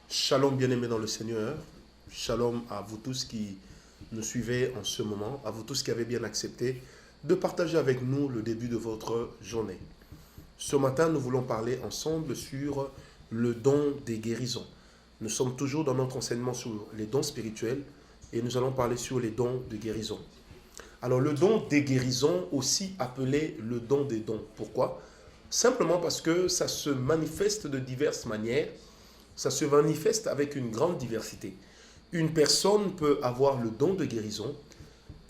Shalom bien-aimés dans le Seigneur. Shalom à vous tous qui nous suivez en ce moment, à vous tous qui avez bien accepté de partager avec nous le début de votre journée. Ce matin, nous voulons parler ensemble sur le don des guérisons. Nous sommes toujours dans notre enseignement sur les dons spirituels et nous allons parler sur les dons de guérison. Alors, le don des guérisons, aussi appelé le don des dons. Pourquoi? Simplement parce que ça se manifeste de diverses manières. Ça se manifeste avec une grande diversité. Une personne peut avoir le don de guérison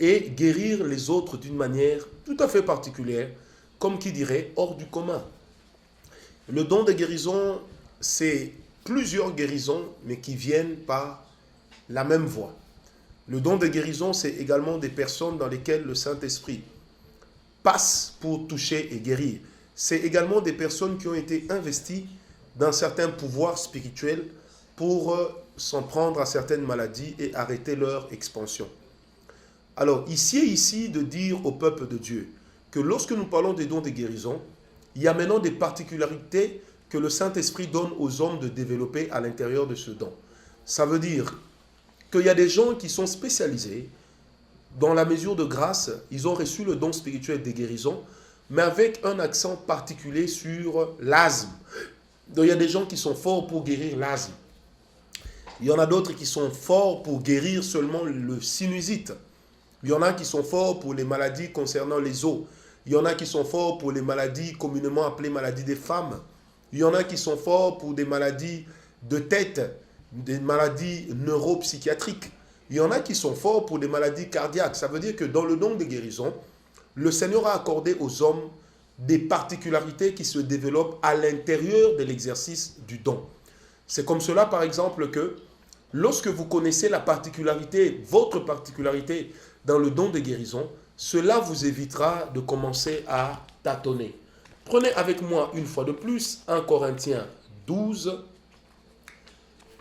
et guérir les autres d'une manière tout à fait particulière, comme qui dirait hors du commun. Le don de guérison, c'est plusieurs guérisons, mais qui viennent par la même voie. Le don de guérison, c'est également des personnes dans lesquelles le Saint-Esprit passe pour toucher et guérir. C'est également des personnes qui ont été investies d'un certain pouvoir spirituel pour s'en prendre à certaines maladies et arrêter leur expansion. Alors, ici de dire au peuple de Dieu que lorsque nous parlons des dons de guérison, il y a maintenant des particularités que le Saint-Esprit donne aux hommes de développer à l'intérieur de ce don. Ça veut dire qu'il y a des gens qui sont spécialisés dans la mesure de grâce, ils ont reçu le don spirituel des guérisons, mais avec un accent particulier sur l'asthme. Donc il y a des gens qui sont forts pour guérir l'asthme. Il y en a d'autres qui sont forts pour guérir seulement le sinusite. Il y en a qui sont forts pour les maladies concernant les os. Il y en a qui sont forts pour les maladies communément appelées maladies des femmes. Il y en a qui sont forts pour des maladies de tête, des maladies neuropsychiatriques. Il y en a qui sont forts pour des maladies cardiaques. Ça veut dire que dans le don de guérison, le Seigneur a accordé aux hommes des particularités qui se développent à l'intérieur de l'exercice du don. C'est comme cela, par exemple, que lorsque vous connaissez la particularité, votre particularité dans le don de guérison, cela vous évitera de commencer à tâtonner. Prenez avec moi une fois de plus 1 Corinthiens 12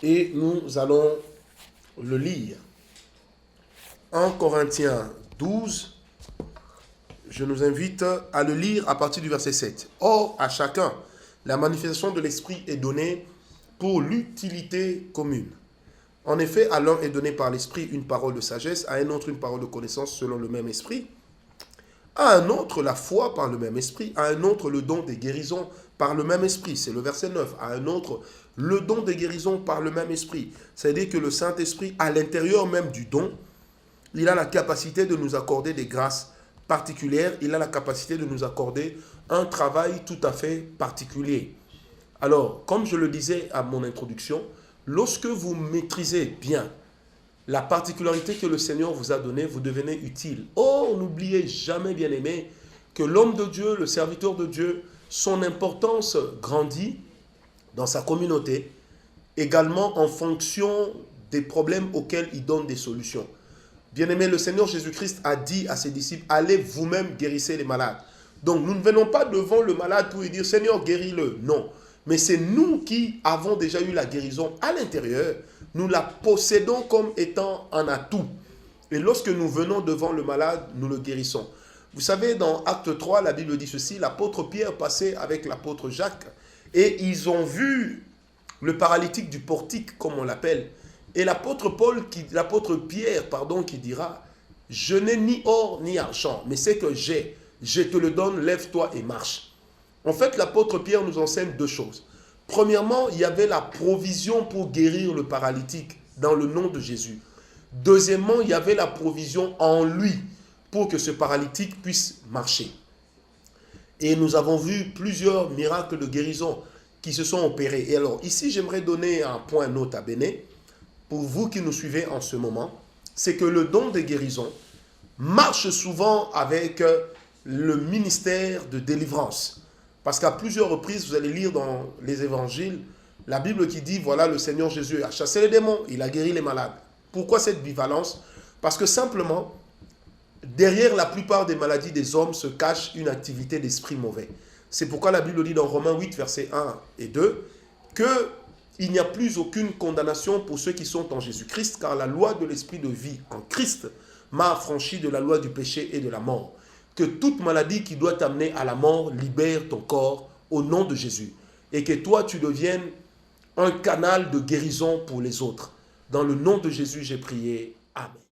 et nous allons le lire. 1 Corinthiens 12. Je nous invite à le lire à partir du verset 7. Or, à chacun, la manifestation de l'Esprit est donnée pour l'utilité commune. En effet, à l'un est donné par l'Esprit une parole de sagesse, à un autre une parole de connaissance selon le même Esprit, à un autre la foi par le même Esprit, à un autre le don des guérisons par le même Esprit. C'est le verset 9. À un autre le don des guérisons par le même Esprit. C'est-à-dire que le Saint-Esprit, à l'intérieur même du don, il a la capacité de nous accorder des grâces particulière, il a la capacité de nous accorder un travail tout à fait particulier. Alors, comme je le disais à mon introduction, lorsque vous maîtrisez bien la particularité que le Seigneur vous a donnée, vous devenez utile. Or, n'oubliez jamais, bien-aimé, que l'homme de Dieu, le serviteur de Dieu, son importance grandit dans sa communauté, également en fonction des problèmes auxquels il donne des solutions. Bien-aimé, le Seigneur Jésus-Christ a dit à ses disciples, allez vous-même guérissez les malades. Donc nous ne venons pas devant le malade pour lui dire, Seigneur, guéris-le. Non, mais c'est nous qui avons déjà eu la guérison à l'intérieur. Nous la possédons comme étant un atout. Et lorsque nous venons devant le malade, nous le guérissons. Vous savez, dans Acte 3, la Bible dit ceci, l'apôtre Pierre passait avec l'apôtre Jacques et ils ont vu le paralytique du portique, comme on l'appelle. Et l'apôtre Pierre, qui dira, je n'ai ni or ni argent, mais c'est que j'ai, je te le donne, lève-toi et marche. En fait, l'apôtre Pierre nous enseigne deux choses. Premièrement, il y avait la provision pour guérir le paralytique dans le nom de Jésus. Deuxièmement, il y avait la provision en lui pour que ce paralytique puisse marcher. Et nous avons vu plusieurs miracles de guérison qui se sont opérés. Et alors, ici, j'aimerais donner un point nota bene pour vous qui nous suivez en ce moment, c'est que le don de guérison marche souvent avec le ministère de délivrance. Parce qu'à plusieurs reprises, vous allez lire dans les évangiles, la Bible qui dit, voilà, le Seigneur Jésus a chassé les démons, il a guéri les malades. Pourquoi cette bivalence? Parce que simplement, derrière la plupart des maladies des hommes se cache une activité d'esprit mauvais. C'est pourquoi la Bible dit dans Romains 8, versets 1 et 2, que il n'y a plus aucune condamnation pour ceux qui sont en Jésus-Christ, car la loi de l'esprit de vie en Christ m'a affranchi de la loi du péché et de la mort. Que toute maladie qui doit t'amener à la mort libère ton corps au nom de Jésus. Et que toi, tu deviennes un canal de guérison pour les autres. Dans le nom de Jésus, j'ai prié. Amen.